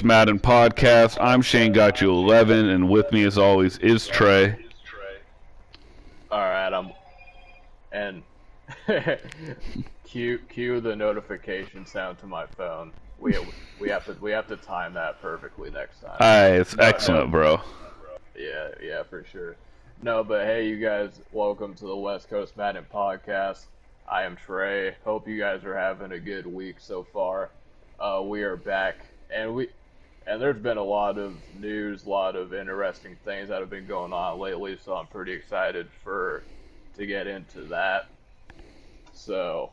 Madden Podcast. I'm Shanegotyou11, and with me, as always, is Trey. All right, and cue the notification sound to my phone. We have to time that perfectly next time. It's excellent, bro. Yeah, for sure. No, but hey, you guys, welcome to the West Coast Madden Podcast. I am Trey. Hope you guys are having a good week so far. We are back, and there's been a lot of news, a lot of interesting things that have been going on lately, so I'm pretty excited to get into that. So,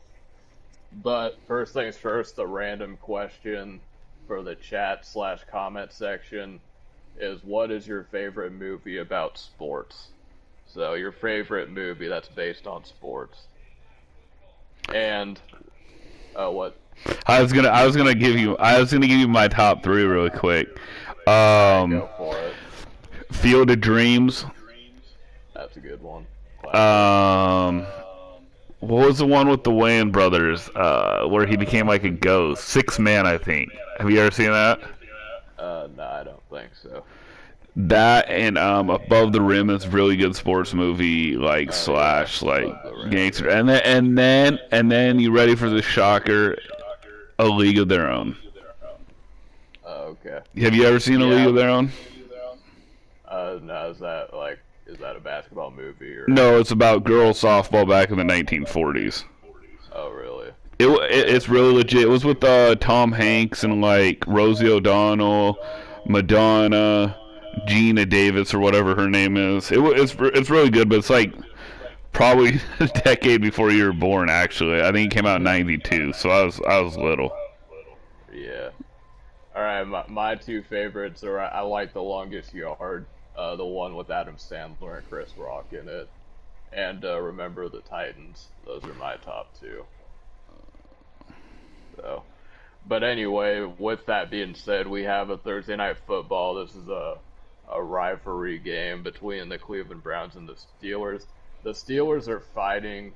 but first things first, the random question for the chat/comment section is, what is your favorite movie about sports? So your favorite movie that's based on sports. And what? I was gonna give you my top three really quick. Go for it. Field of Dreams. That's a good one. Um, what was the one with the Wayans brothers? Where he became like a ghost. Six Man, I think. Have you ever seen that? No, I don't think so. That and Above the Rim is really good sports movie, like slash like gangster. And then you ready for the shocker? A League of Their Own. Okay. Have you ever seen A League of Their Own? No, is that a basketball movie or? No, it's about girls softball back in the 1940s. Oh, really? It's really legit. It was with Tom Hanks and like Rosie O'Donnell, Madonna, Gina Davis or whatever her name is. It's really good, but it's like probably a decade before you were born. Actually, I think it came out in '92, so I was little. Yeah. All right, my two favorites are, I like The Longest Yard, the one with Adam Sandler and Chris Rock in it, and Remember the Titans. Those are my top two. So, but anyway, with that being said, we have a Thursday night football. This is a rivalry game between the Cleveland Browns and the Steelers. The Steelers are fighting.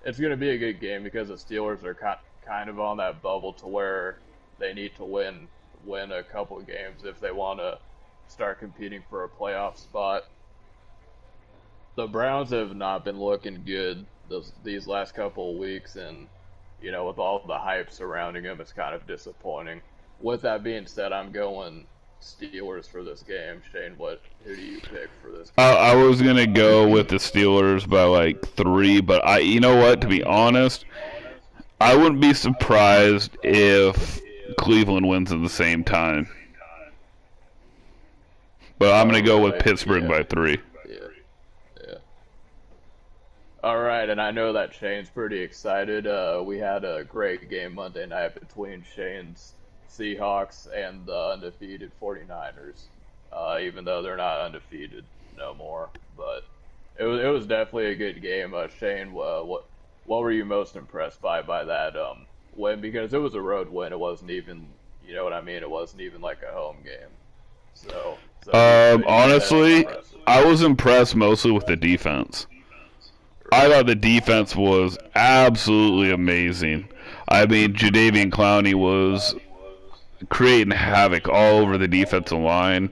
It's going to be a good game because the Steelers are kind of on that bubble to where they need to win a couple of games if they want to start competing for a playoff spot. The Browns have not been looking good these last couple of weeks, and with all the hype surrounding them, it's kind of disappointing. With that being said, I'm going Steelers for this game. Shane, who do you pick for this game? I was gonna go with the Steelers by like 3, but you know what? To be honest, I wouldn't be surprised if Cleveland wins at the same time. But I'm gonna go with Pittsburgh by 3. Yeah. All right, and I know that Shane's pretty excited. We had a great game Monday night between Shane's Seahawks and the undefeated 49ers, even though they're not undefeated no more. But it was definitely a good game. Shane, what were you most impressed by that win? Because it was a road win. It wasn't even, you know what I mean? It wasn't even like a home game. So honestly, I was impressed mostly with the defense. I thought the defense was absolutely amazing. I mean, Jadeveon Clowney was creating havoc all over the defensive line,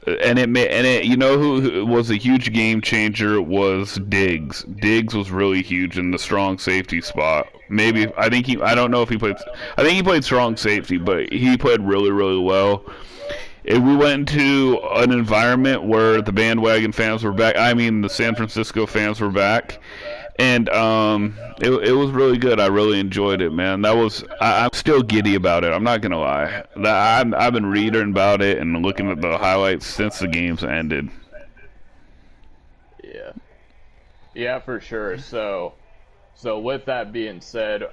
and you know who was a huge game changer was Diggs. Diggs was really huge in the strong safety spot. I don't know if he played. I think he played strong safety, but he played really really well. And we went into an environment where the bandwagon fans were back. I mean, the San Francisco fans were back, and it was really good. I really enjoyed it, man. I'm still giddy about it. I'm not gonna lie. I've been reading about it and looking at the highlights since the games ended. Yeah, for sure. So with that being said,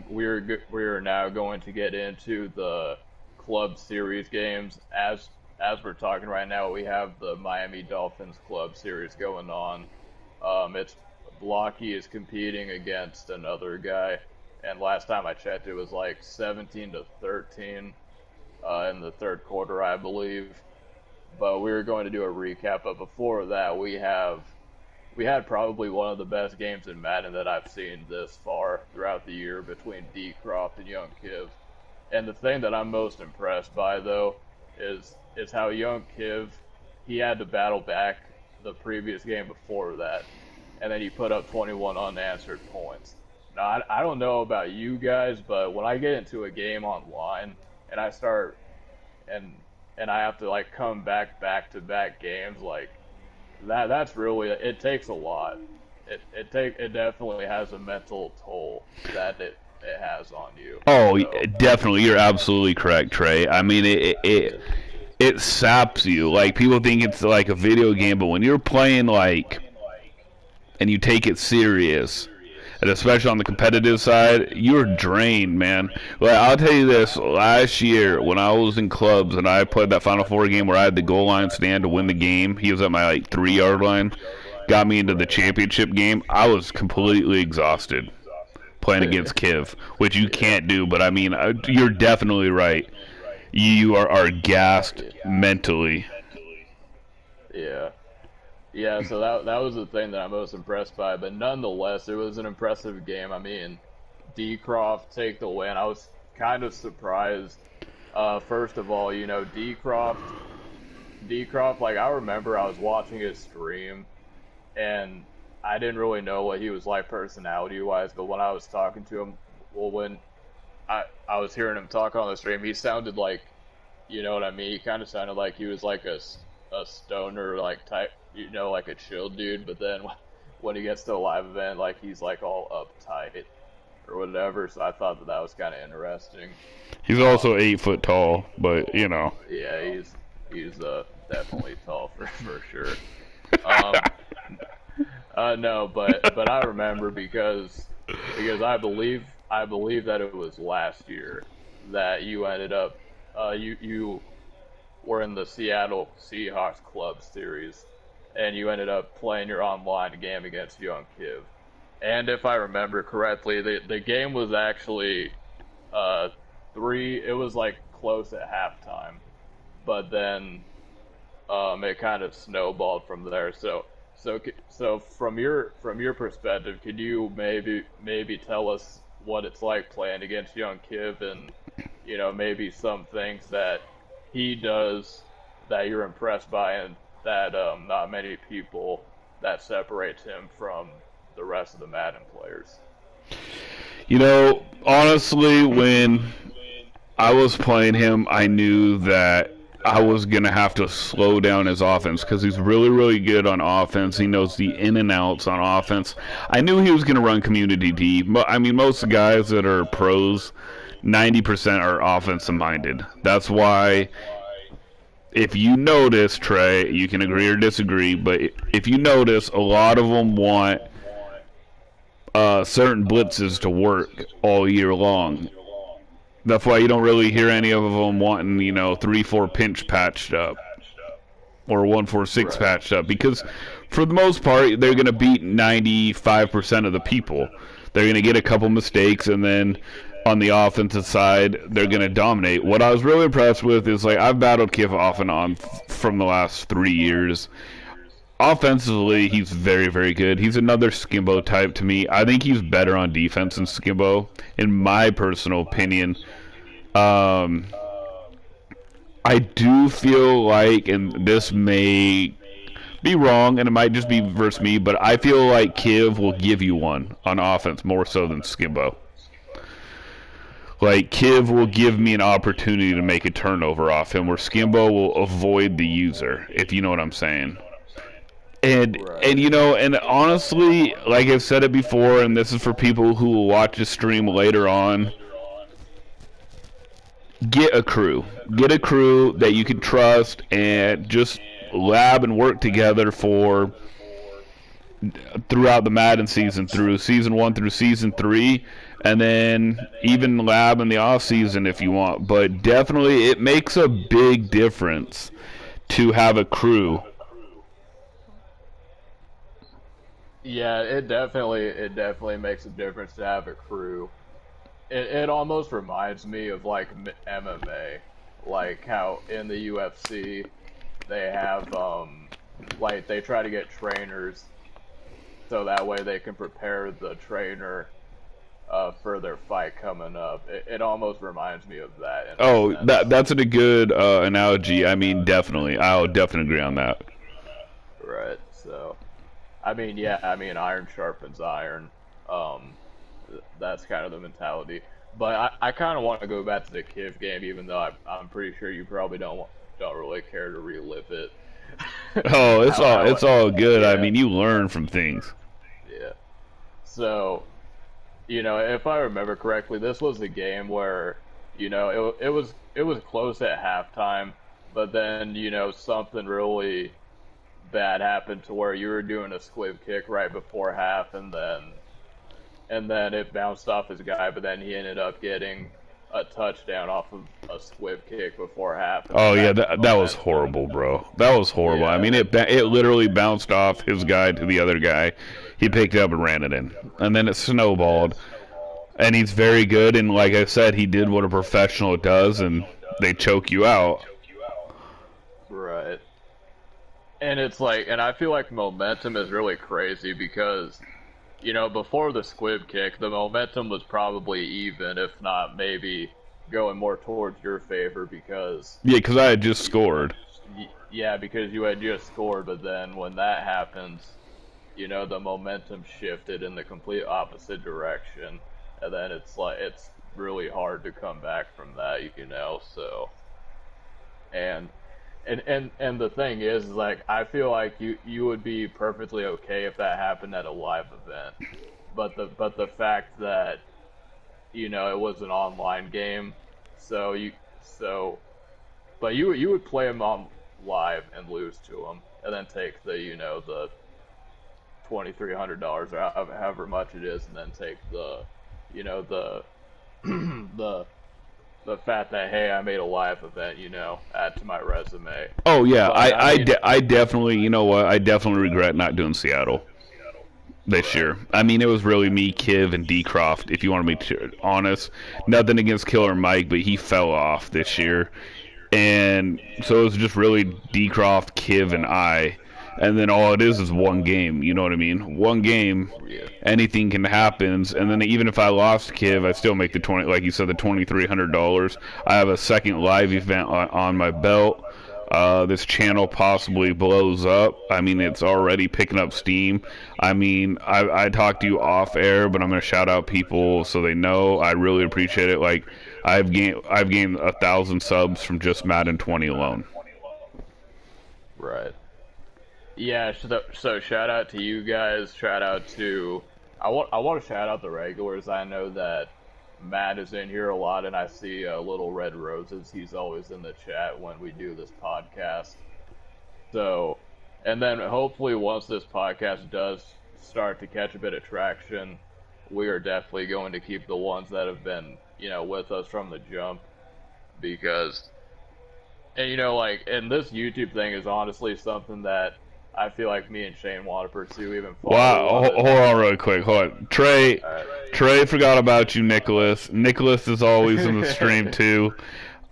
we're now going to get into the Club Series games. As we're talking right now, we have the Miami Dolphins Club Series going on. It's Blocky is competing against another guy, and last time I checked, it was like 17-13 in the third quarter, I believe. But we were going to do a recap. But before that, we had probably one of the best games in Madden that I've seen this far throughout the year between D. Croft and Young Kiv. And the thing that I'm most impressed by though is how young Kiv, he had to battle back the previous game before that, and then he put up 21 unanswered points. Now I don't know about you guys, but when I get into a game online and I start and I have to like come back to back games like that's really, it takes a lot. It definitely has a mental toll that it has on you. Oh, So definitely. You're absolutely correct, Trey. I mean, it saps you. Like people think it's like a video game, but when you're playing like and you take it serious, and especially on the competitive side, you're drained, man. Like I'll tell you this: last year when I was in clubs and I played that Final Four game where I had the goal line stand to win the game, he was at my like 3 yard line, got me into the championship game. I was completely exhausted playing against Kiv, which you can't do. But I mean, you're definitely right. You are gassed mentally. yeah. Yeah, so that was the thing that I'm most impressed by, but nonetheless, it was an impressive game. I mean, Croft take the win. I was kind of surprised. First of all, D Croft, like I remember I was watching his stream, and I didn't really know what he was like personality wise, but when I was talking to him, well, when I was hearing him talk on the stream, he sounded like, you know what I mean? He kind of sounded like he was like a stoner like type, like a chill dude. But then when he gets to a live event, like he's like all uptight or whatever. So I thought that was kind of interesting. He's also 8 foot tall, but you know. Yeah, he's definitely tall for sure. No, but I remember because I believe that it was last year that you ended up you were in the Seattle Seahawks Club Series, and you ended up playing your online game against Young Kiv. And if I remember correctly, the game was actually it was like close at halftime, but then it kind of snowballed from there. So from your perspective, could you maybe tell us what it's like playing against Young Kiv, and maybe some things that he does that you're impressed by, and that not many people, that separates him from the rest of the Madden players? Honestly, when I was playing him, I knew that I was going to have to slow down his offense because he's really, really good on offense. He knows the in and outs on offense. I knew he was going to run community D. I mean, most guys that are pros, 90% are offensive minded. That's why, if you notice, Trey, you can agree or disagree, but if you notice, a lot of them want certain blitzes to work all year long. That's why you don't really hear any of them wanting, 3-4 pinch patched up or 1-4-6 patched up, because for the most part, they're going to beat 95% of the people. They're going to get a couple mistakes, and then on the offensive side, they're going to dominate. What I was really impressed with is, like, I've battled Kiff off and on from the last 3 years. Offensively, he's very, very good. He's another Skimbo type to me. I think he's better on defense than Skimbo, in my personal opinion. I do feel like, and this may be wrong, and it might just be versus me, but I feel like Kiv will give you one on offense more so than Skimbo. Like, Kiv will give me an opportunity to make a turnover off him, where Skimbo will avoid the user, if you know what I'm saying. And honestly, like I've said it before, and this is for people who will watch the stream later on, get a crew that you can trust, and just lab and work together throughout the Madden season, through season 1 through season 3, and then even lab in the off season if you want. But definitely, it makes a big difference to have a crew. Yeah, it definitely makes a difference to have a crew. It almost reminds me of like MMA, like how in the UFC they have like they try to get trainers so that way they can prepare the trainer for their fight coming up. It almost reminds me of that. In Oh, a sense. that's a good analogy. I mean, definitely. I'll definitely agree on that. Right. So, I mean, yeah. I mean, iron sharpens iron. That's kind of the mentality. But I kind of want to go back to the Kiv game, even though I'm pretty sure you probably don't really care to relive it. Oh, it's all good. I Yeah, mean, you learn from things. yeah. So, if I remember correctly, this was a game where, it was close at halftime, but then, something really bad happened to where you were doing a squib kick right before half, and then it bounced off his guy, but then he ended up getting a touchdown off of a squib kick before half, and Oh then yeah, that's that was horrible, bro. That was horrible. I yeah, mean, it literally bounced off his guy to the other guy. He picked it up and ran it in, and then it snowballed. it's And he's very good, and like I said, he did what a professional does, and they choke you out. right. And it's like, and I feel like momentum is really crazy because, before the squib kick, the momentum was probably even, if not maybe going more towards your favor because, Yeah, because I had just scored. yeah, because you had just scored, but then when that happens, the momentum shifted in the complete opposite direction, and then it's like, it's really hard to come back from that. So, and and the thing is like I feel like you would be perfectly okay if that happened at a live event, but the fact that it was an online game, so you would play him on live and lose to him, and then take the $2,300 or however much it is, and then take the the the fact that hey, I made a live event, add to my resume. Oh yeah, But I mean, I definitely, you know what? I definitely regret not doing Seattle this right, year. I mean, it was really me, Kiv, and D Croft. If you want to be honest, nothing against Killer Mike, but he fell off this year, and so it was just really D Croft, Kiv, and I. And then all it is one game. You know what I mean? One game, yeah, anything can happen. And then even if I lost Kiv, I still make the 20, like you said, the $2,300. I have a second live event on my belt. This channel possibly blows up. I mean, it's already picking up steam. I mean, I talked to you off air, but I'm gonna shout out people so they know. I really appreciate it. Like, I've gained 1,000 subs from just Madden 20 alone. right. Yeah, so shout out to you guys. Shout out to I want to shout out the regulars. I know that Matt is in here a lot, and I see Little Red Roses. He's always in the chat when we do this podcast. So, and then hopefully once this podcast does start to catch a bit of traction, we are definitely going to keep the ones that have been with us from the jump, because and and this YouTube thing is honestly something that I feel like me and Shane want to pursue even farther. Wow, hold on really quick. Hold on. Trey, Alright. Trey forgot about you, Nicholas. Nicholas is always in the stream, too.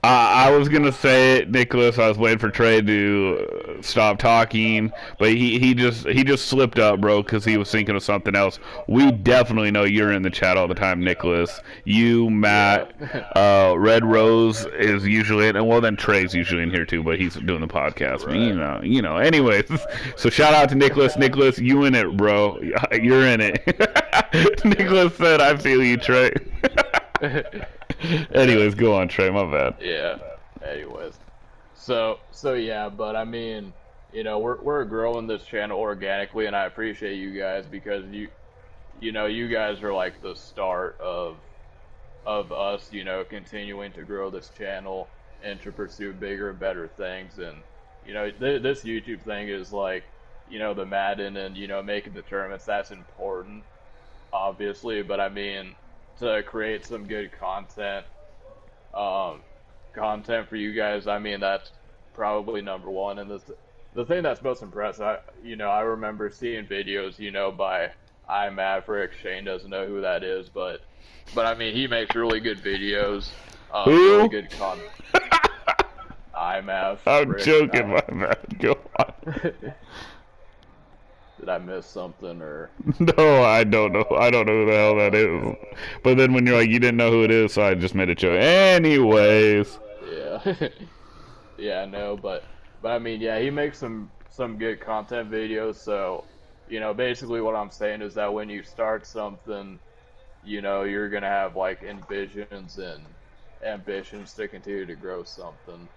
I was going to say it, Nicholas. I was waiting for Trey to stop talking, but he just slipped up, bro, because he was thinking of something else. We definitely know you're in the chat all the time, Nicholas. You, Matt, Yeah. Red Rose is usually in, and well, then Trey's usually in here, too, but he's doing the podcast. But, Right. Anyways, so shout out to Nicholas. Nicholas, you in it, bro. You're in it. Nicholas said, I feel you, Trey. Anyways, go on, Trey. My bad. Yeah. Anyways, so yeah, but I mean, we're growing this channel organically, and I appreciate you guys because you guys are like the start of us, continuing to grow this channel and to pursue bigger and better things. And this YouTube thing is like, the Madden and making the tournaments. That's important, obviously, but I mean, to create some good um, content for you guys, I mean, that's probably number one. And the thing that's most impressive, I remember seeing videos, by I Maverick. Shane doesn't know who that is, but I mean, he makes really good videos, really Who? good content. I I'm Maverick. joking, my bad. Go on. Did I miss something or? No, I don't know. I don't know who the hell that is. But then when you're like, you didn't know who it is, so I just made a joke. Anyways. Yeah. Yeah, no, but I mean, yeah, he makes some good content videos. So, basically what I'm saying is that when you start something, you're gonna have like envisions and ambitions to continue to grow something,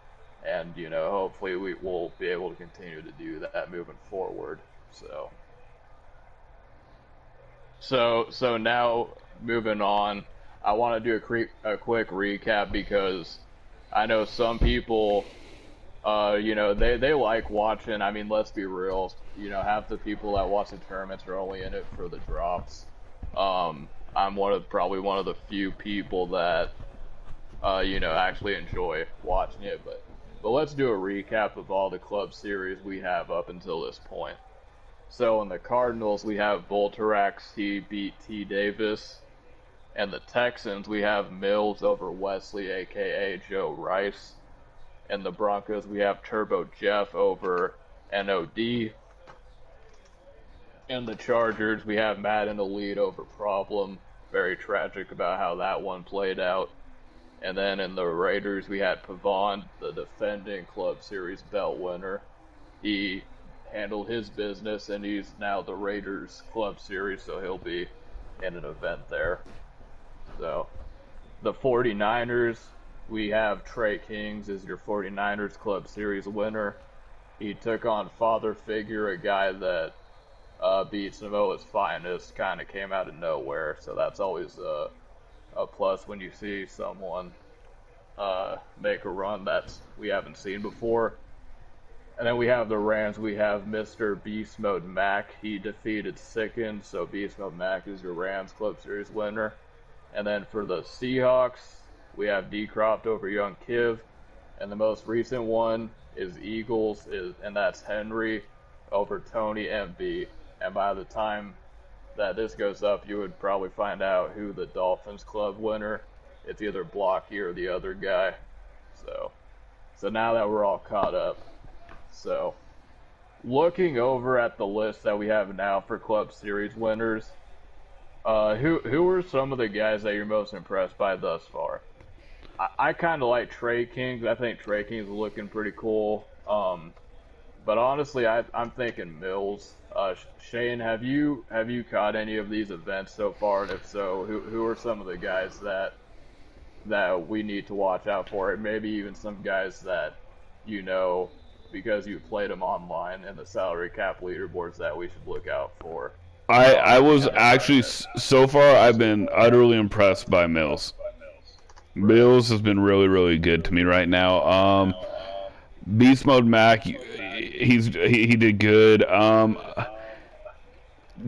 and hopefully we will be able to continue to do that moving forward. So, so now moving on, I want to do a quick recap because I know some people. They like watching. I mean, let's be real. Half the people that watch the tournaments are only in it for the drops. I'm probably one of the few people that, actually enjoy watching it. But let's do a recap of all the club series we have up until this point. So in the Cardinals, we have Volterax. He beat T. Davis. And the Texans, we have Mills over Wesley, aka Joe Rice. And the Broncos, we have Turbo Jeff over NOD. And the Chargers, we have Madden Elite over Problem. Very tragic about how that one played out. And then in the Raiders, we had Pavon, the defending Club Series belt winner. He handled his business, and he's now the Raiders Club Series, so he'll be in an event there. So, the 49ers, we have Trey Kings as your 49ers Club Series winner. He took on Father Figure, a guy that beat Samoa's finest, kind of came out of nowhere. So that's always a plus when you see someone make a run that we haven't seen before. And then we have the Rams. We have Mr. Beast Mode Mac. He defeated Sicken, so Beast Mode Mac is your Rams Club Series winner. And then for the Seahawks, we have D-Croft over Young Kiv. And the most recent one is Eagles, and that's Henry over Tony MB. And by the time that this goes up, you would probably find out who the Dolphins Club winner. It's either Blocky or the other guy. So now that we're all caught up. So, looking over at the list that we have now for Club Series winners, who are some of the guys that you're most impressed by thus far? I kind of like Trey Kings. I think Trey Kings is looking pretty cool. But honestly, I'm thinking Mills. Shane, have you caught any of these events so far? And if so, who are some of the guys that we need to watch out for? And maybe even some guys that because you played them online in the salary cap leaderboards that we should look out for. I was actually, so far, I've been utterly impressed by Mills. Mills has been really, really good to me right now. Beast Mode Mac, he did good.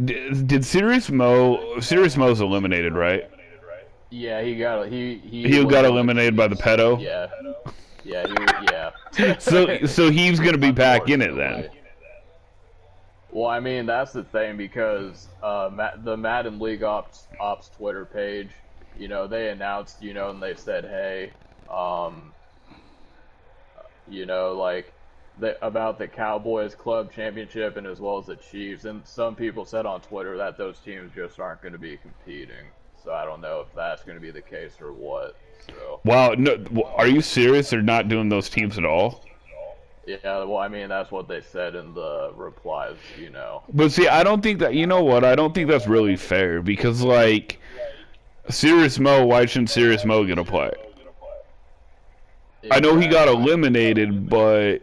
Did Serious Mo's eliminated, right? Yeah, he got eliminated by the pedo. Yeah. So he's gonna be back in it then. Well, I mean, that's the thing because the Madden League Ops Twitter page, they announced, and they said, hey, about the Cowboys Club Championship and as well as the Chiefs, and some people said on Twitter that those teams just aren't going to be competing. So I don't know if that's going to be the case or what. So. Wow, no, are you serious? They're not doing those teams at all? Yeah, well, I mean, that's what they said in the replies, But see, I don't think that, I don't think that's really fair because, like, Serious Mo, why shouldn't Serious Mo get a play? I know he got eliminated, but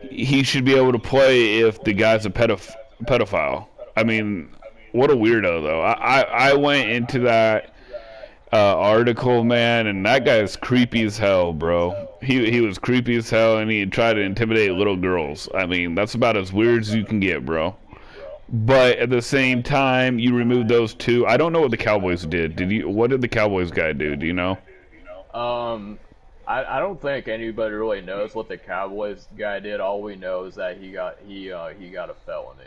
he should be able to play if the guy's a pedophile. I mean, what a weirdo, though. I went into that article, man, and that guy's creepy as hell, bro. He was creepy as hell, and he tried to intimidate little girls. I mean, that's about as weird as you can get, bro. But at the same time, you remove those two. I don't know what the Cowboys did. What did the Cowboys guy do? Do you know? I don't think anybody really knows what the Cowboys guy did. All we know is that he got a felony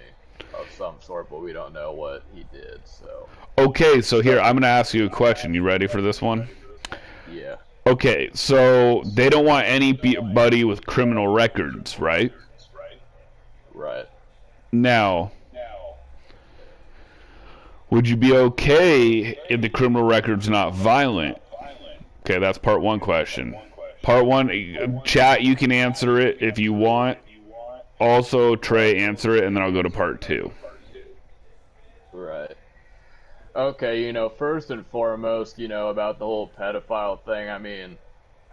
of some sort, but we don't know what he did. So. Okay, so here I'm gonna ask you a question. You ready for this one? Yeah. Okay, so they don't want anybody with criminal records, right? Right. Now, Would you be okay if the criminal record's not violent? Okay, that's part one question. Part one, chat, you can answer it if you want. Also, Trey, answer it, and then I'll go to part two. Right. Okay, first and foremost, about the whole pedophile thing. I mean,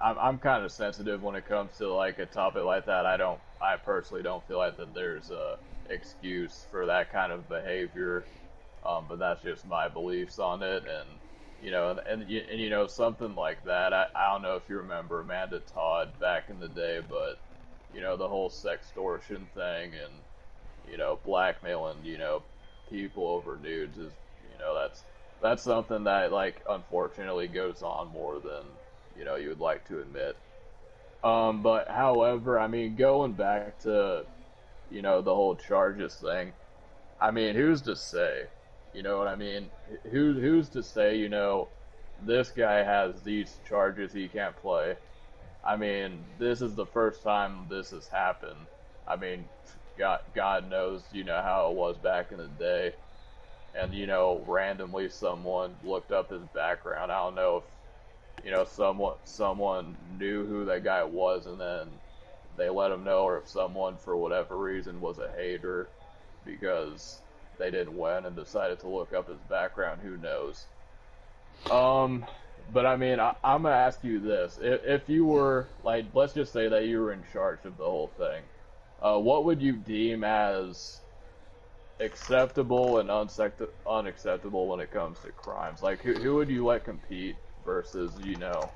I'm kind of sensitive when it comes to like a topic like that. I personally don't feel like that there's a excuse for that kind of behavior. But that's just my beliefs on it, and something like that. I don't know if you remember Amanda Todd back in the day, but the whole sextortion thing and blackmailing people over nudes is that's something that like unfortunately goes on more than you would like to admit. But however, I mean, going back to the whole charges thing, I mean, who's to say? You know what I mean? Who's to say, this guy has these charges he can't play? I mean, this is the first time this has happened. I mean, God knows, how it was back in the day. And, randomly someone looked up his background. I don't know if, someone knew who that guy was and then they let him know, or if someone, for whatever reason, was a hater because they didn't win and decided to look up his background. Who knows? But I mean, I'm gonna ask you this: if you were like, let's just say that you were in charge of the whole thing, what would you deem as acceptable and unacceptable when it comes to crimes? Like, who would you let compete versus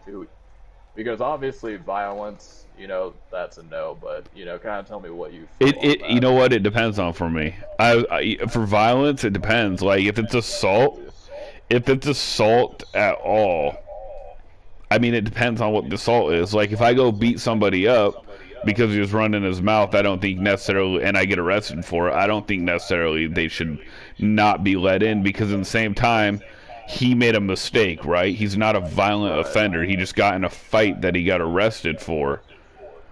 who? Because obviously violence, that's a no. But kind of tell me what you feel. You know what? It depends on for me. For violence, it depends. Like if it's assault at all, I mean, it depends on what the assault is. Like if I go beat somebody up because he was running his mouth, I don't think necessarily, and I get arrested for it, I don't think necessarily they should not be let in, because at the same time, he made a mistake, right? He's not a violent offender. He just got in a fight that he got arrested for.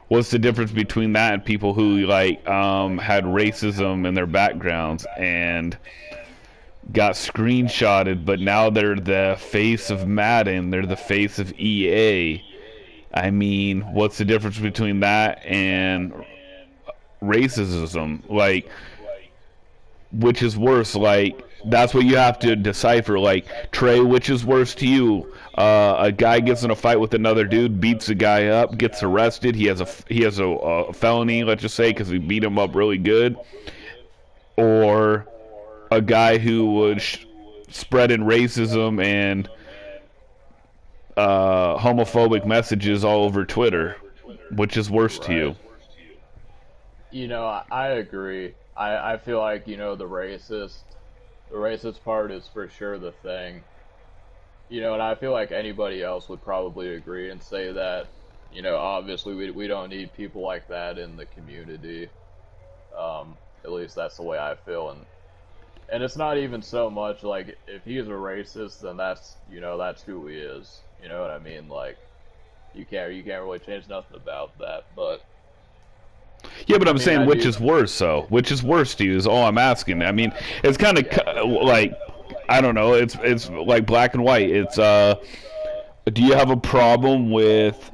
What's the difference between that and people who like had racism in their backgrounds and got screenshotted, but now they're the face of Madden, they're the face of EA? I mean, what's the difference between that and racism? Like, which is worse? Like, that's what you have to decipher. Like, Trey, which is worse to you? A guy gets in a fight with another dude, beats a guy up, gets arrested. He has a felony, let's just say, because he beat him up really good. Or a guy who was spreading racism and homophobic messages all over Twitter. Which is worse to you? I agree. I feel like the racist part is for sure the thing. And I feel like anybody else would probably agree and say that, obviously we don't need people like that in the community. At least that's the way I feel. And it's not even so much like if he's a racist, then that's who he is. You know what I mean? Like you can't really change nothing about that. But yeah, but I'm saying which is worse, though? Which is worse to you is all I'm asking. I mean, it's kind of like, I don't know. It's like black and white. It's do you have a problem with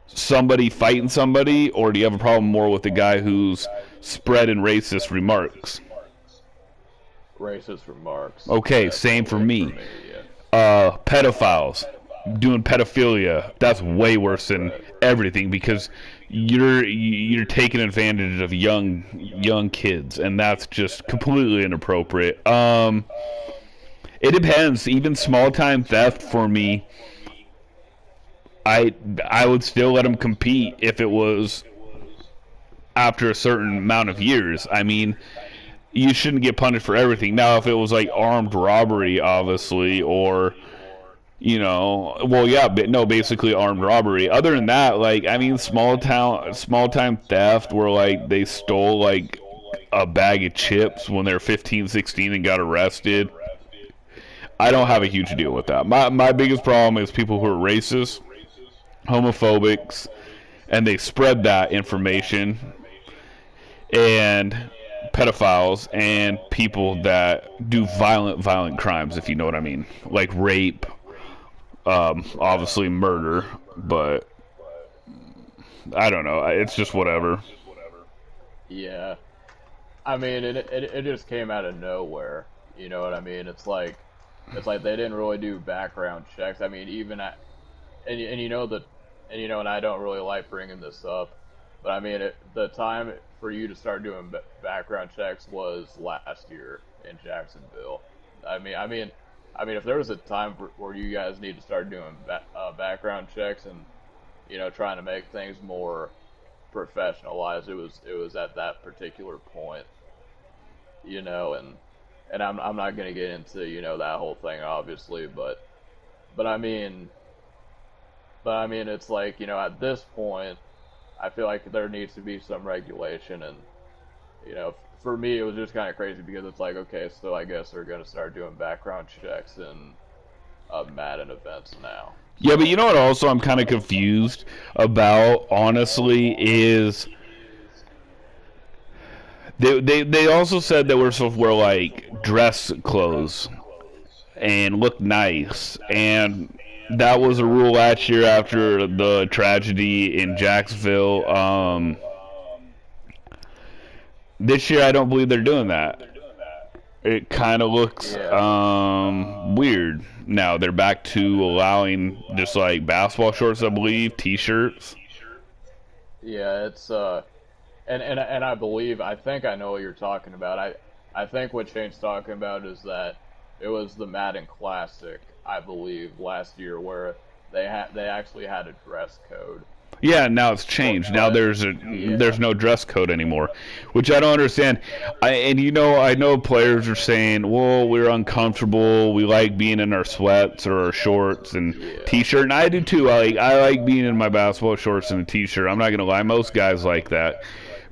somebody fighting somebody, or do you have a problem more with the guy who's spreading racist remarks? Racist remarks. Okay, same for me. Pedophiles doing pedophilia, that's way worse than everything, because you're taking advantage of young kids, and that's just completely inappropriate. It depends. Even small time theft for me, I would still let them compete if it was after a certain amount of years. I mean, you shouldn't get punished for everything. Now, if it was like armed robbery, obviously, or basically armed robbery. Other than that, like, I mean, small time theft where like they stole like a bag of chips when they're 15, 16 and got arrested. I don't have a huge deal with that. My biggest problem is people who are racist, homophobics, and they spread that information. And pedophiles and people that do violent crimes, if you know what I mean, like rape, obviously murder, but I don't know. It's just whatever. Yeah. I mean, it just came out of nowhere. You know what I mean? It's like they didn't really do background checks. I mean, even at, and you know that, and I don't really like bringing this up, but I mean, the time for you to start doing background checks was last year in Jacksonville. If there was a time where you guys need to start doing background checks and trying to make things more professionalized, it was at that particular point, and I'm not gonna get into that whole thing obviously, but I mean it's like at this point I feel like there needs to be some regulation, and for me it was just kind of crazy because it's like, okay, so I guess they're gonna start doing background checks in Madden events now. Yeah, but you know what also I'm kind of confused about, honestly, is they also said that we're supposed to wear, like, dress clothes and look nice, and that was a rule last year after the tragedy in Jacksonville. This year I don't believe they're doing that. It kind of looks weird. Now they're back to allowing just like basketball shorts, I believe, t-shirts. Yeah, it's and I think I know what you're talking about. I think what Shane's talking about is that it was the Madden Classic, I believe, last year where they actually had a dress code. Yeah, now it's changed. Now there's no dress code anymore, which I don't understand. I know players are saying, "Well, we're uncomfortable. We like being in our sweats or our shorts and t-shirt." And I do too. I like being in my basketball shorts and a t-shirt. I'm not gonna lie, most guys like that.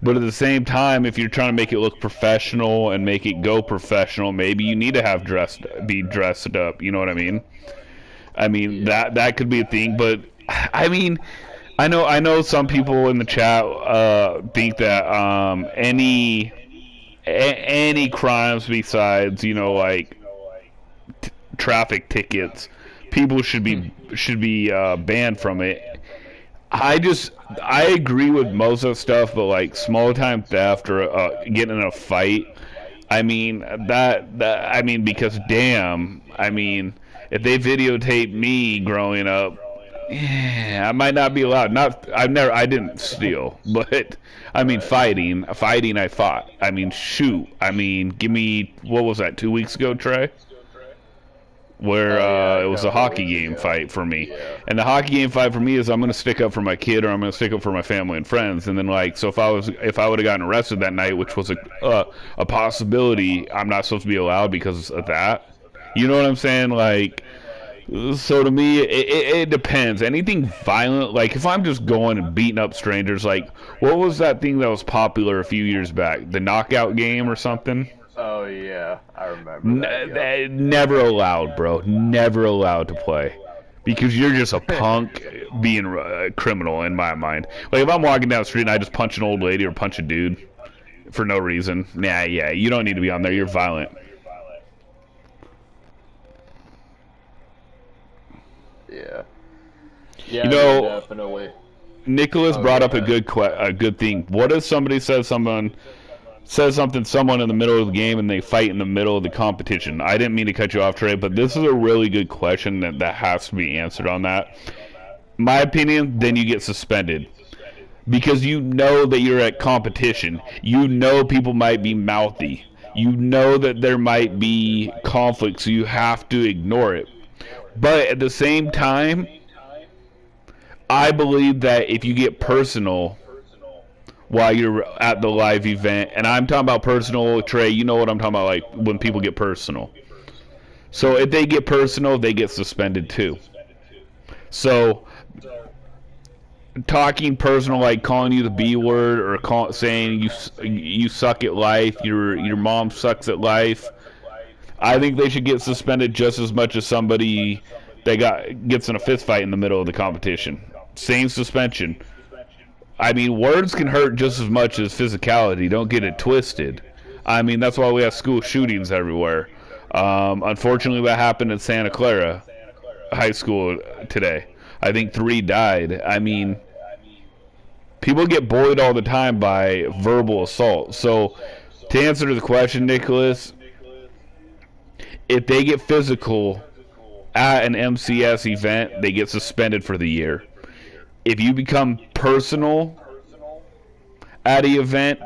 But at the same time, if you're trying to make it look professional and make it go professional, maybe you need to be dressed up. You know what I mean? That could be a thing, but I mean. I know some people in the chat think that any crimes besides traffic tickets, people should be banned from it. I agree with most of the stuff, but like small time theft or getting in a fight, because damn, if they videotape me growing up. Yeah, I might not be allowed. I didn't steal, but fighting. I fought. Shoot. Give me, what was that, 2 weeks ago, Trey? Where it was a hockey game fight for me. Yeah. And the hockey game fight for me is I'm going to stick up for my kid or I'm going to stick up for my family and friends. And then so if I would have gotten arrested that night, which was a possibility, I'm not supposed to be allowed because of that. You know what I'm saying? So to me, it depends. Anything violent, like if I'm just going and beating up strangers, like what was that thing that was popular a few years back? The knockout game or something? Oh yeah, I remember that. Never allowed, bro. Never allowed to play. Because you're just a punk being a criminal in my mind. Like if I'm walking down the street and I just punch an old lady or punch a dude for no reason, you don't need to be on there. You're violent. Yeah, definitely. Nicholas brought up a good thing. What if somebody says someone in the middle of the game and they fight in the middle of the competition? I didn't mean to cut you off, Trey, but this is a really good question that has to be answered on that. My opinion, then you get suspended. Because you know that you're at competition. You know people might be mouthy. You know that there might be conflict, so you have to ignore it. But at the same time, I believe that if you get personal while you're at the live event, and I'm talking about personal, Trey, you know what I'm talking about, like when people get personal. So if they get personal, they get suspended too. So talking personal, like calling you the B word or saying you suck at life, your mom sucks at life, I think they should get suspended just as much as somebody that gets in a fist fight in the middle of the competition. Same suspension. Words can hurt just as much as physicality. Don't get it twisted. I mean, that's why we have school shootings everywhere. Unfortunately, that happened in Santa Clara High School today. I think 3 died. I mean, people get bullied all the time by verbal assault. So, to answer the question, Nicholas, if they get physical at an MCS event, they get suspended for the year. If you become personal at an event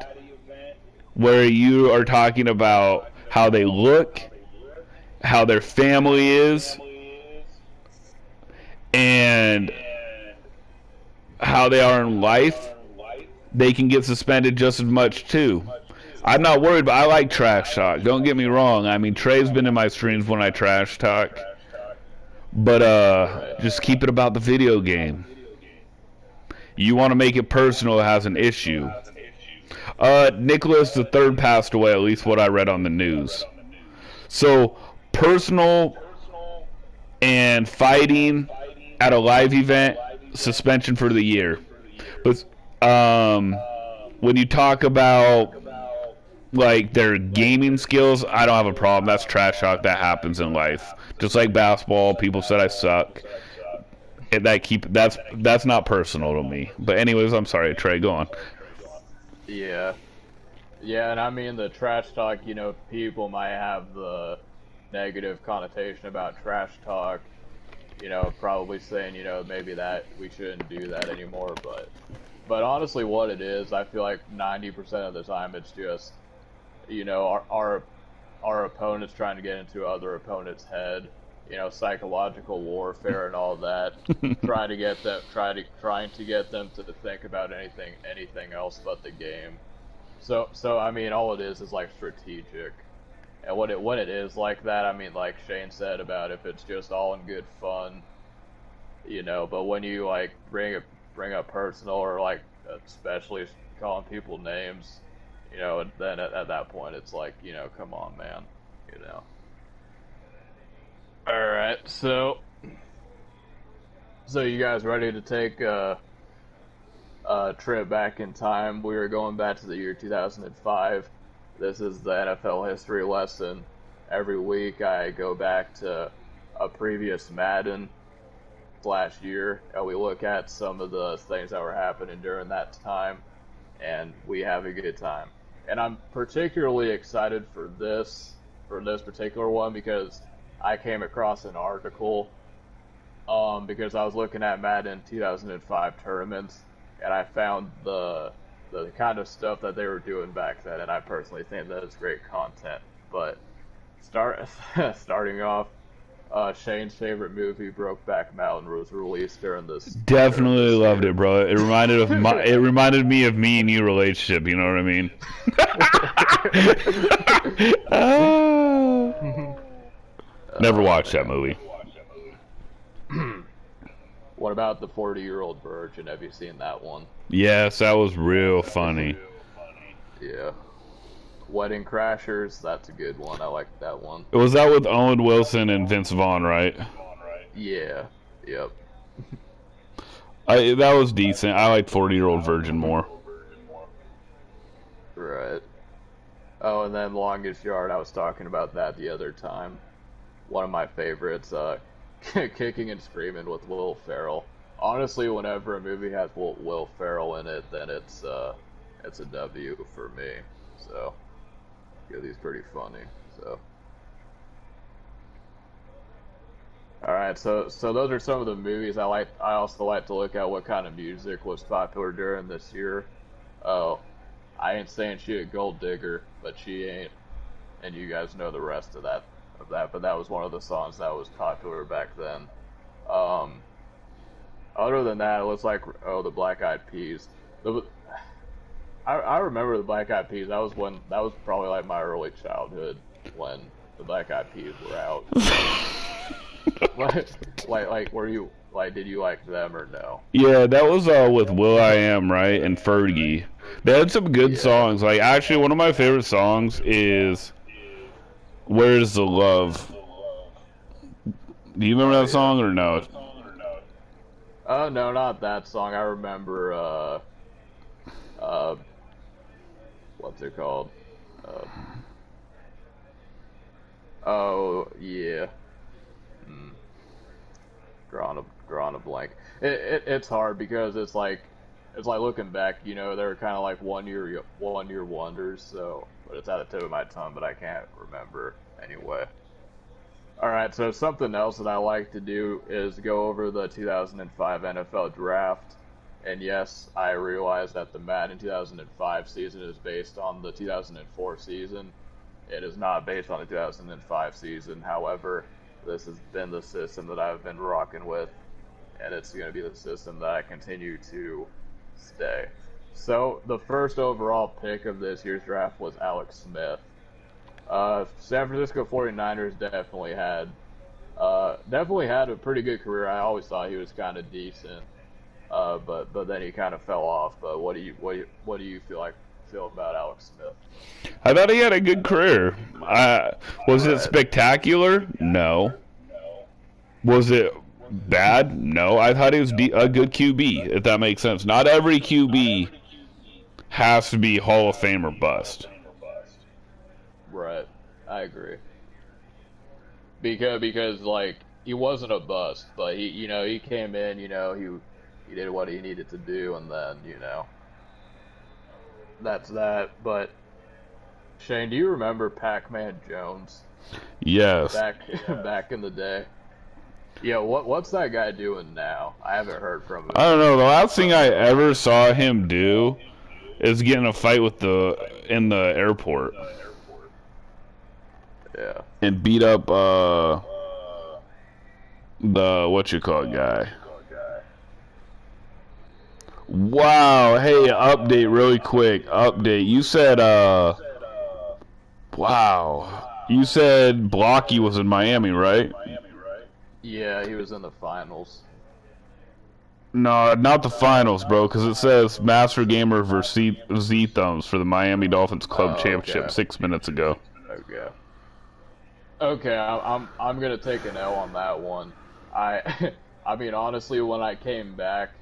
where you are talking about how they look, how their family is, and how they are in life, they can get suspended just as much too. I'm not worried, but I like trash talk. Don't get me wrong. I mean, Trey's been in my streams when I trash talk. But just keep it about the video game. You want to make it personal, it has an issue. Nicholas the Third passed away, at least what I read on the news. So, personal and fighting at a live event, suspension for the year. But when you talk about like their gaming skills, I don't have a problem. That's trash talk. That happens in life. Just like basketball, people said I suck. And that's not personal to me. But anyways, I'm sorry, Trey. Go on. Yeah, yeah, and I mean the trash talk. You know, people might have the negative connotation about trash talk. You know, probably saying, you know, maybe that we shouldn't do that anymore. But honestly, what it is, I feel like 90% of the time it's just, you know, our opponents trying to get into other opponents' head, you know, psychological warfare and all that, trying to get them to think about anything else but the game. So I mean, all it is like strategic, and when it is like that, I mean, like Shane said about if it's just all in good fun, you know, but when you like bring up personal or like especially calling people names, you know, and then at that point it's like, you know, come on, man, you know. All right, so you guys ready to take a trip back in time? We were going back to the year 2005. This is the NFL history lesson. Every week I go back to a previous Madden last year, and we look at some of the things that were happening during that time, and we have a good time. And I'm particularly excited for this particular one because I came across an article because I was looking at Madden 2005 tournaments, and I found the kind of stuff that they were doing back then, and I personally think that it's great content. But starting off, Shane's favorite movie, Brokeback Mountain, was released during this. Definitely loved it, bro. It reminded me of me and you relationship. You know what I mean? Never watched that movie. What about the 40-Year-Old Virgin? Have you seen that one? Yes, that was real funny. Yeah. Wedding Crashers, that's a good one. I like that one. Was that with Owen Wilson and Vince Vaughn, right? Yeah. Yep. That was decent. I like 40-Year-Old Virgin more. Right. Oh, and then Longest Yard, I was talking about that the other time. One of my favorites, Kicking and Screaming with Will Ferrell. Honestly, whenever a movie has Will Ferrell in it, then it's a W for me. So, yeah, he's pretty funny. So, all right. So those are some of the movies I like. I also like to look at what kind of music was popular during this year. Oh, I ain't saying she a gold digger, but she ain't, and you guys know the rest of that. But that was one of the songs that was popular back then. Other than that, it looks like the Black Eyed Peas. I remember the Black Eyed Peas. That was probably like my early childhood when the Black Eyed Peas were out. like were you did you like them or no? Yeah, that was with will.i.am, right, and Fergie. They had some good songs. Like actually, one of my favorite songs is "Where's the Love." Do you remember that song or no? No, not that song. I remember what's it called? Uh, oh yeah. Mm, drawing a blank. It's hard because it's like looking back. You know, they were kind of like one year wonders. So, but it's at the tip of my tongue, but I can't remember anyway. All right, so something else that I like to do is go over the 2005 NFL Draft. And yes, I realize that the Madden 2005 season is based on the 2004 season. It is not based on the 2005 season. However, this has been the system that I've been rocking with, and it's going to be the system that I continue to stay. So, the first overall pick of this year's draft was Alex Smith. San Francisco 49ers definitely had a pretty good career. I always thought he was kind of decent, but then he kind of fell off. But what do you feel about Alex Smith? I thought he had a good career. Was it spectacular? No. Was it bad? No. I thought he was a good QB, if that makes sense. Not every QB has to be Hall of Fame or bust. Right, I agree. Because like he wasn't a bust, but he came in, he did what he needed to do, and then that's that. But Shane, do you remember Pac-Man Jones Yes. back in the day? Yeah, what's that guy doing now? I haven't heard from him. I don't know. The last thing I ever saw him do is get in a fight in the airport. Yeah. And beat up the guy. Wow. Hey, update really quick. Update. You said wow. You said Blocky was in Miami, right? Yeah, he was in the finals. No, not the finals, bro, because it says Master Gamer versus Z-Thumbs for the Miami Dolphins Club Championship 6 minutes ago. Okay. Okay, I'm gonna take an L on that one. I mean honestly, when I came back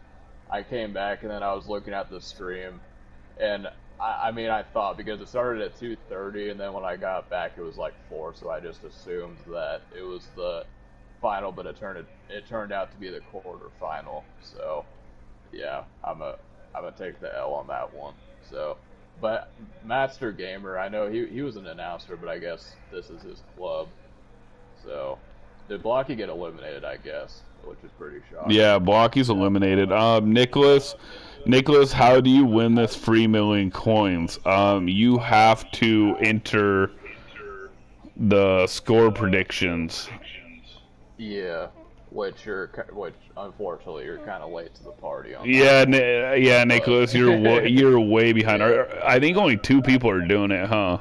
and then I was looking at the stream, and I thought because it started at 2:30 and then when I got back it was like 4, so I just assumed that it was the final, but it turned out to be the quarterfinal. So yeah, I'm gonna take the L on that one. So. But Master Gamer, I know he was an announcer, but I guess this is his club. So, did Blocky get eliminated, I guess, which is pretty shocking. Yeah, Blocky's eliminated. Nicholas, how do you win this free million coins? You have to enter the score predictions. Yeah. Which unfortunately you're kind of late to the party on. Yeah, Nicholas, you're way behind. I think only 2 people are doing it, huh?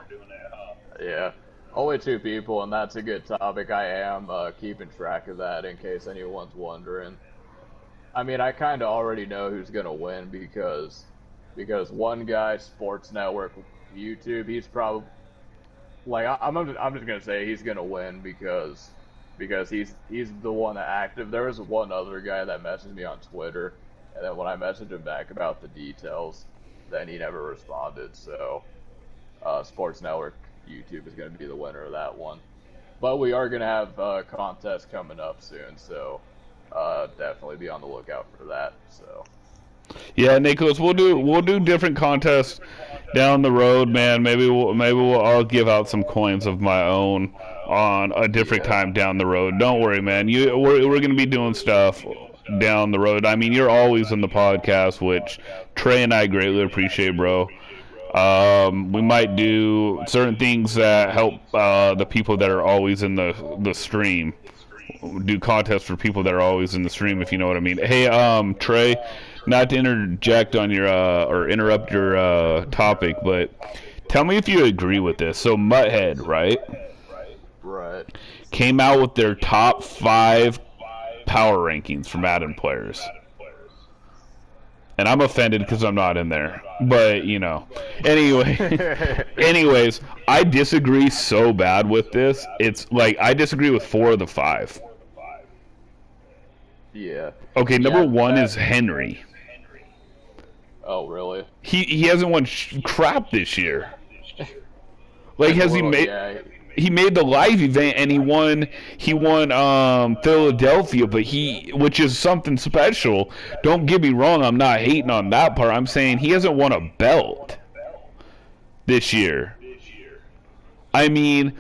Yeah, only 2 people, and that's a good topic. I am keeping track of that in case anyone's wondering. I mean, I kind of already know who's gonna win because one guy, Sports Network, YouTube, he's probably like I'm just gonna say he's gonna win because he's the one that active. There was one other guy that messaged me on Twitter, and then when I messaged him back about the details, then he never responded. So, Sports Network YouTube is going to be the winner of that one. But we are going to have a contest coming up soon, so definitely be on the lookout for that. So. Yeah, Nicholas, we'll do different contests down the road, man. Maybe I'll give out some coins of my own on a different time down the road. Don't worry, man. We're gonna be doing stuff down the road. I mean, you're always in the podcast, which Trey and I greatly appreciate, bro. We might do certain things that help the people that are always in the stream. Do contests for people that are always in the stream, if you know what I mean. Hey, Trey. Not to interject on your or interrupt your topic, but tell me if you agree with this. So Mutthead, right? Right. Came out with their top 5 power rankings for Madden players. And I'm offended because I'm not in there. But, anyways, I disagree so bad with this. It's like I disagree with 4 of the 5. Yeah. Okay, number 1 is Henry. Oh, really? He hasn't won crap this year. Like, It's a has he little, made? yeah. He made the live event and he won. He won Philadelphia, but which is something special. Don't get me wrong. I'm not hating on that part. I'm saying he hasn't won a belt this year. I mean,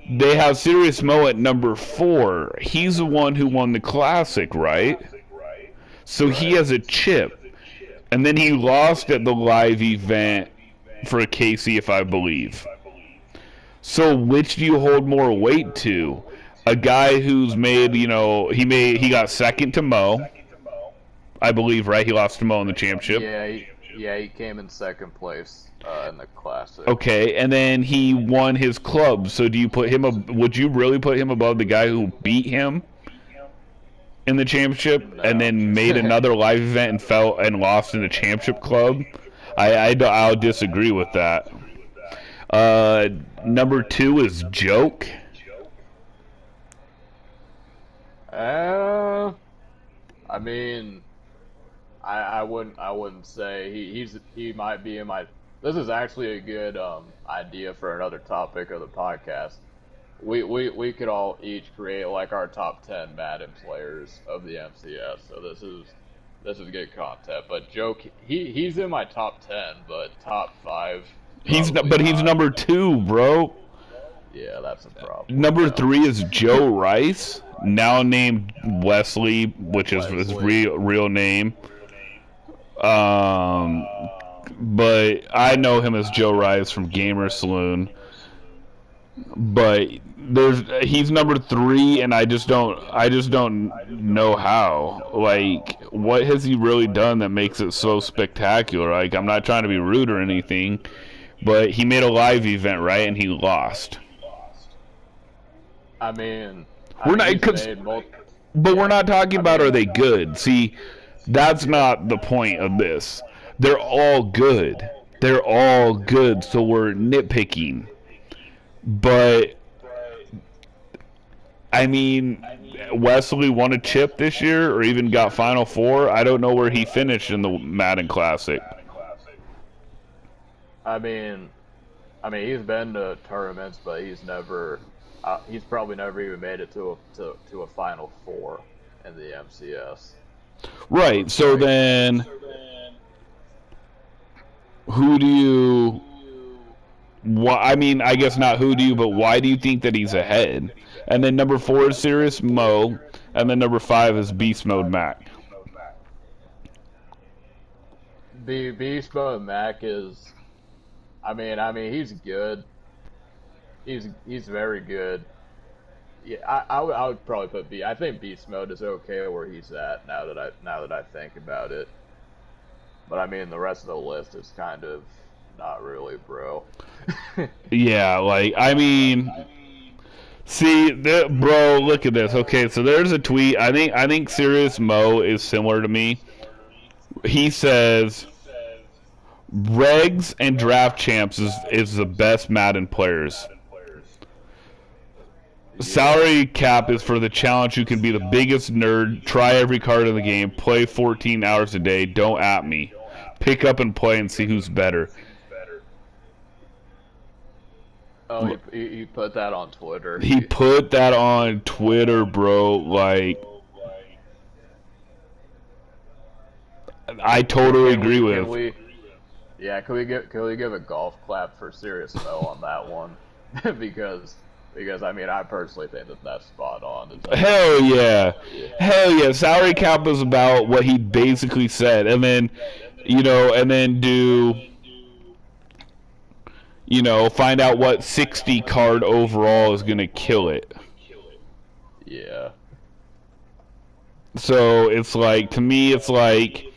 they have Sirius Mo at number 4. He's the one who won the Classic, right? So he has a chip. And then he lost at the live event for Casey, if I believe. So which do you hold more weight to? A guy who's made, he got second to Mo, I believe, right? He lost to Mo in the championship. Yeah, he came in second place in the Classic. Okay, and then he won his club. So do you would you really put him above the guy who beat him in the championship and then made another live event and lost in the championship club? I'll disagree with that. Number 2 is Joke. I mean, I wouldn't say he might be in my. This is actually a good idea for another topic of the podcast. We could all each create like our top 10 Madden players of the MCS. So this is good content. But Joke, he's in my top 10, but top 5. He's number 2, bro. Yeah, that's a problem. Number 3 is Joe Rice, now named Wesley, which is his real name. But I know him as Joe Rice from Gamer Saloon. But he's number 3, and I just don't know how. Like, what has he really done that makes it so spectacular? Like, I'm not trying to be rude or anything, but he made a live event, right? And he lost. I mean, we're not talking about are they good. See, that's not the point of this. They're all good. They're all good, so we're nitpicking. But I mean, Wesley won a chip this year, or even got Final Four. I don't know where he finished in the Madden Classic. I mean, he's been to tournaments, but he's probably never even made it to a Final Four in the MCS. Right. So then, who do you? I mean, I guess not who do you, but why do you think that he's ahead? And then number 4 is Sirius Mo, and then number 5 is Beast Mode Mac. Beast Mode Mac is, I mean, he's good. He's very good. Yeah, I would probably put I think Beast Mode is okay where he's at now that I think about it. But I mean, the rest of the list is kind of not really, bro. Yeah, like, I mean, see, bro, look at this. Okay, so there's a tweet. I think Sirius Mo is similar to me. He says Regs and Draft Champs is the best Madden players. Salary cap is for the challenge who can be the biggest nerd, try every card in the game, play 14 hours a day, don't at me. Pick up and play and see who's better. Oh, he put that on Twitter. He put that on Twitter, bro. Like, I totally agree with. Can we give a golf clap for Sirius Mo on that one? because I mean, I personally think that's spot on. Hell yeah. Hell yeah. Salary cap is about what he basically said, and then find out what 60 card overall is going to kill it. Yeah. So it's like, to me, it's like,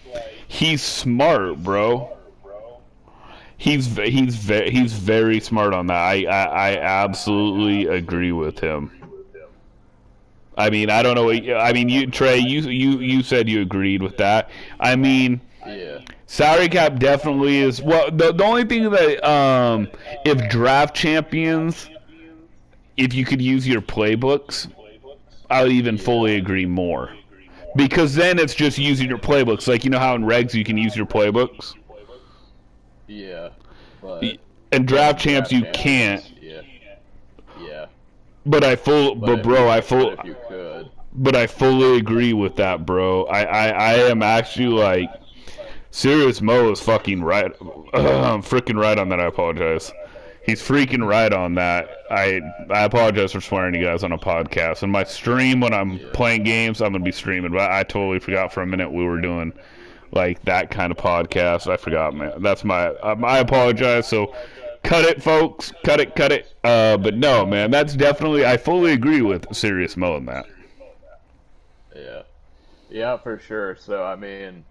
he's smart, bro. He's very smart on that. I absolutely agree with him. I mean, I don't know. I mean, Trey, you said you agreed with that. I mean, yeah. Salary cap definitely is. Well, the only thing that if draft champions, if you could use your playbooks, I would even fully agree more. Because then it's just using your playbooks. Like, you know how in regs you can use your playbooks? Yeah. But and draft champs you can't. Yeah. But if bro, if you could, but I fully agree with that, bro. I am actually like, Serious Mo is fucking right. I'm freaking right on that. I apologize. He's freaking right on that. I apologize for swearing to you guys on a podcast. In my stream, when I'm yeah, playing games, I'm gonna be streaming. But I totally forgot for a minute we were doing like that kind of podcast. I forgot, man. That's my. I apologize. So, cut it, folks. Cut it. Cut it. But no, man. That's definitely. I fully agree with Serious Mo in that. yeah, yeah, for sure. So I mean,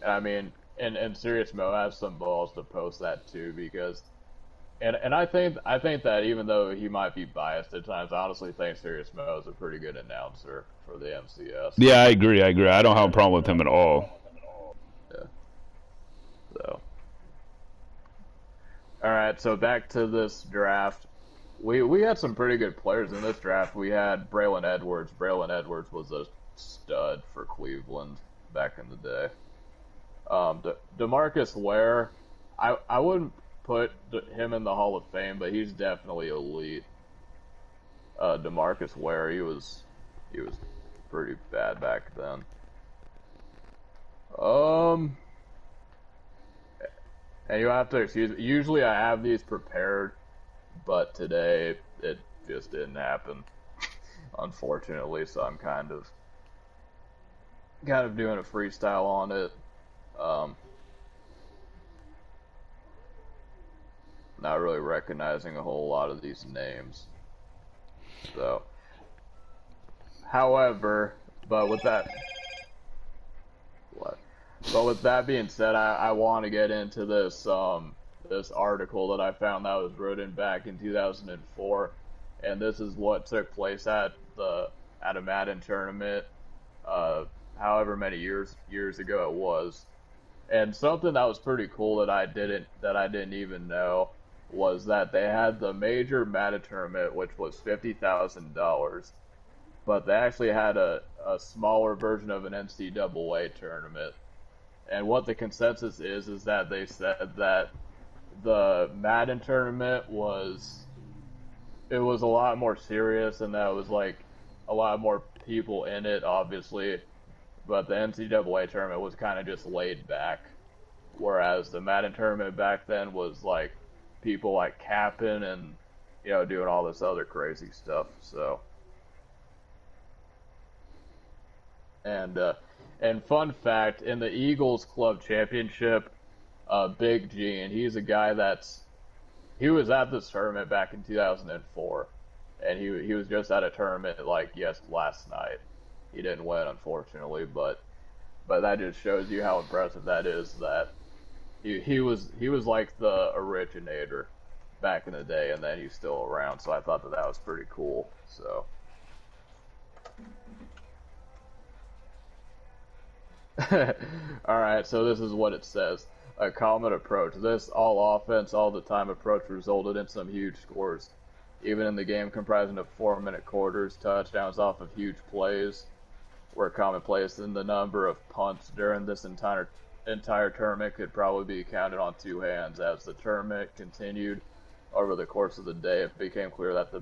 and Serious Mo has some balls to post that too because and I think that even though he might be biased at times, I honestly think Serious Mo is a pretty good announcer for the MCS. Yeah, I agree. I agree. I don't have a problem with him at all. Yeah. So, all right. So back to this draft. We had some pretty good players in this draft. We had Braylon Edwards. Braylon Edwards was a stud for Cleveland back in the day. DeMarcus Ware, I wouldn't put him in the Hall of Fame, but he's definitely elite. DeMarcus Ware, he was pretty bad back then. Um, and you have to excuse me. Usually I have these prepared, but today it just didn't happen, unfortunately. So I'm kind of doing a freestyle on it. Um, Not really recognizing a whole lot of these names. So, however, but with that, what? But with that being said, I want to get into this article that I found that was written back in 2004, and this is what took place at a Madden tournament, however many years ago it was. And something that was pretty cool that I didn't even know was that they had the major Madden tournament, which was $50,000, but they actually had a smaller version of an NCAA tournament. And what the consensus is that they said that the Madden tournament was a lot more serious and that was like a lot more people in it, obviously, but the NCAA tournament was kind of just laid back, whereas the Madden tournament back then was like people like capping and doing all this other crazy stuff. So and fun fact, in the Eagles Club Championship, Big G, and he's a guy he was at this tournament back in 2004, and he was just at a tournament like last night. He didn't win, unfortunately, but that just shows you how impressive that is. That he was like the originator back in the day, and then he's still around. So I thought that was pretty cool. So. All right, so this is what it says. A common approach. This all offense, all the time approach resulted in some huge scores. Even in the game comprising of 4-minute quarters, touchdowns off of huge plays were commonplace, and the number of punts during this entire tournament could probably be counted on two hands. As the tournament continued over the course of the day, it became clear that the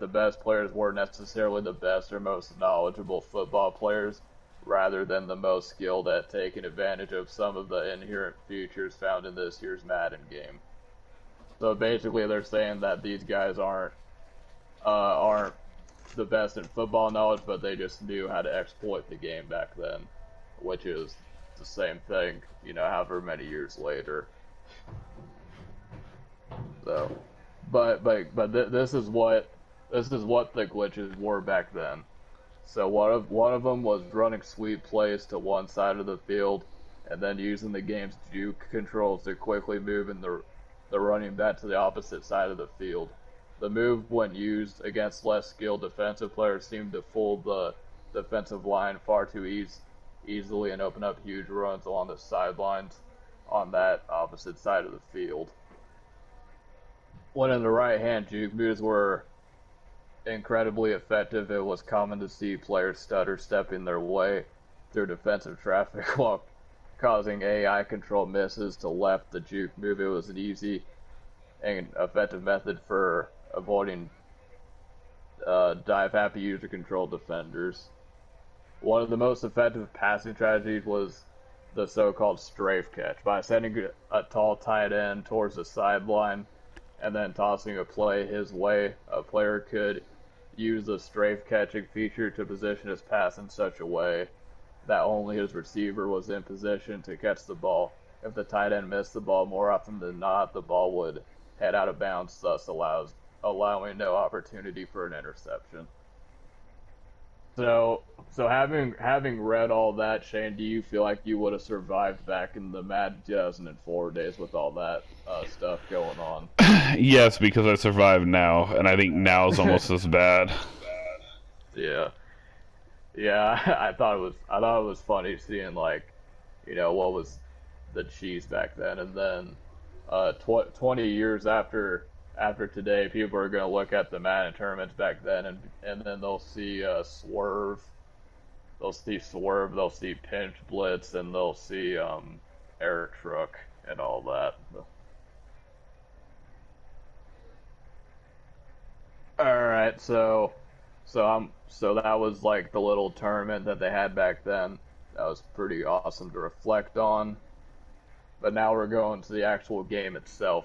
best players weren't necessarily the best or most knowledgeable football players, rather than the most skilled at taking advantage of some of the inherent features found in this year's Madden game. So basically, they're saying that these guys aren't the best in football knowledge, but they just knew how to exploit the game back then, which is the same thing, however many years later. So, this is what the glitches were back then. So one of them was running sweep plays to one side of the field, and then using the game's juke controls to quickly move in the running back to the opposite side of the field. The move, when used against less skilled defensive players, seemed to fool the defensive line far too easily and open up huge runs along the sidelines on that opposite side of the field. When in the right hand, juke moves were incredibly effective. It was common to see players stutter stepping their way through defensive traffic while causing AI controlled misses to left the juke move. It was an easy and effective method for avoiding dive happy user control defenders. One of the most effective passing strategies was the so-called strafe catch, by sending a tall tight end towards the sideline and then tossing a play his way. A player could use the strafe catching feature to position his pass in such a way that only his receiver was in position to catch the ball. If the tight end missed the ball, more often than not, the ball would head out of bounds, thus allowing no opportunity for an interception. So having read all that, Shane, do you feel like you would have survived back in the Madden 2004 days with all that stuff going on? Yes, because I survived now, and I think now is almost as bad. Yeah, yeah. I thought it was funny seeing, like, what was the cheese back then, and then 20 years after today, people are going to look at the Madden tournaments back then, and then they'll see Swerve, they'll see Pinch Blitz, and they'll see Eric Truck and all that. All right, so that was like the little tournament that they had back then. That was pretty awesome to reflect on. But now we're going to the actual game itself.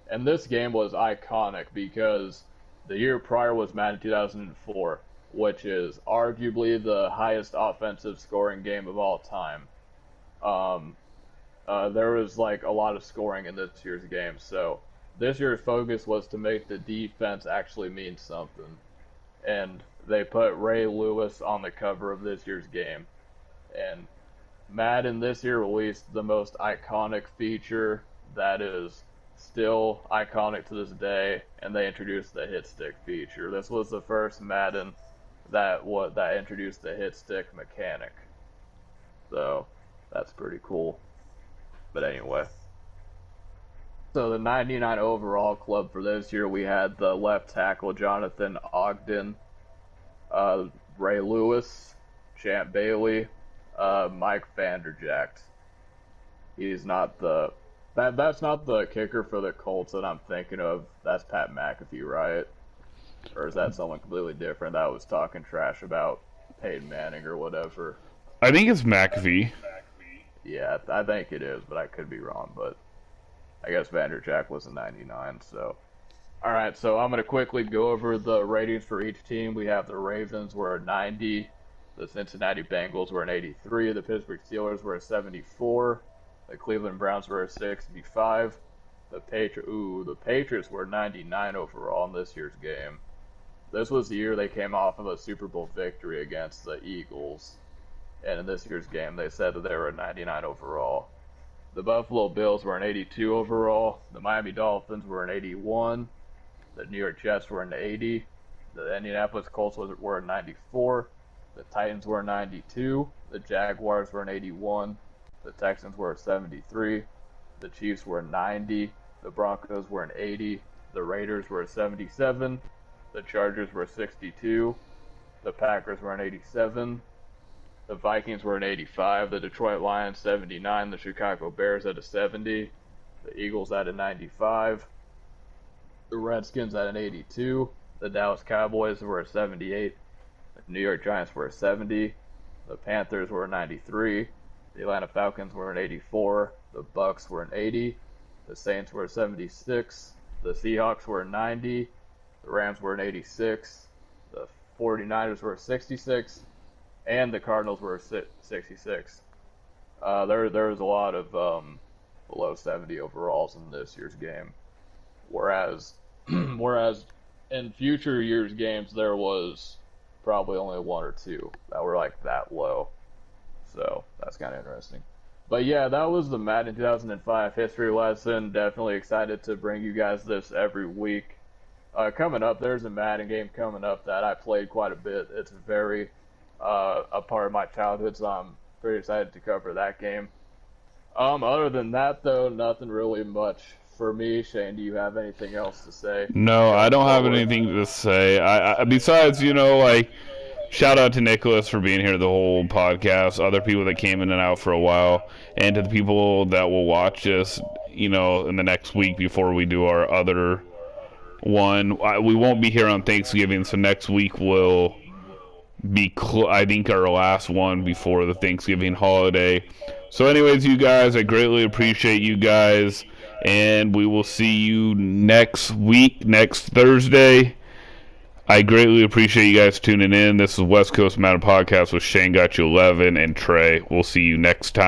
And this game was iconic because the year prior was Madden 2004, which is arguably the highest offensive scoring game of all time. There was like a lot of scoring in this year's game, so this year's focus was to make the defense actually mean something. And they put Ray Lewis on the cover of this year's game. And Madden this year released the most iconic feature that is still iconic to this day, and they introduced the hit stick feature. This was the first Madden that introduced the hit stick mechanic. So that's pretty cool. But anyway. So the 99 overall club for this year, we had the left tackle Jonathan Ogden, Ray Lewis, Champ Bailey, Mike Vanderjagt. He's not that's not the kicker for the Colts that I'm thinking of. That's Pat McAfee, right? Or is that someone completely different that was talking trash about Peyton Manning or whatever? I think it's McAfee. Yeah, I think it is, but I could be wrong. But I guess Vanderjagt was a 99, so. All right, so I'm going to quickly go over the ratings for each team. We have the Ravens were a 90, the Cincinnati Bengals were an 83, the Pittsburgh Steelers were a 74, the Cleveland Browns were a 65, the Patriots were 99 overall in this year's game. This was the year they came off of a Super Bowl victory against the Eagles, and in this year's game they said that they were a 99 overall. The Buffalo Bills were an 82 overall, the Miami Dolphins were an 81, the New York Jets were an 80, the Indianapolis Colts were a 94, the Titans were a 92, the Jaguars were an 81, the Texans were a 73, the Chiefs were a 90, the Broncos were an 80, the Raiders were a 77, the Chargers were a 62, the Packers were an 87, the Vikings were an 85, the Detroit Lions 79, the Chicago Bears at a 70, the Eagles at a 95, the Redskins at an 82, the Dallas Cowboys were a 78, the New York Giants were a 70, the Panthers were a 93, the Atlanta Falcons were an 84, the Bucks were an 80, the Saints were a 76, the Seahawks were a 90, the Rams were an 86, the 49ers were a 66, and the Cardinals were 66. There was a lot of below 70 overalls in this year's game, whereas in future years' games there was probably only one or two that were like that low. So that's kind of interesting. But yeah, that was the Madden 2005 history lesson. Definitely excited to bring you guys this every week. Coming up, there's a Madden game coming up that I played quite a bit. It's very a part of my childhood, so I'm pretty excited to cover that game. Other than that, though, nothing really much for me. Shane, do you have anything else to say? No, I don't have anything to say. Besides, shout out to Nicholas for being here the whole podcast, other people that came in and out for a while, and to the people that will watch us, in the next week before we do our other one. We won't be here on Thanksgiving, so next week will be, I think, our last one before the Thanksgiving holiday. So anyways, you guys, I greatly appreciate you guys, and we will see you next week, next Thursday. I greatly appreciate you guys tuning in. This is West Coast Madden Podcast with Shanegotyou11 and Trey. We'll see you next time.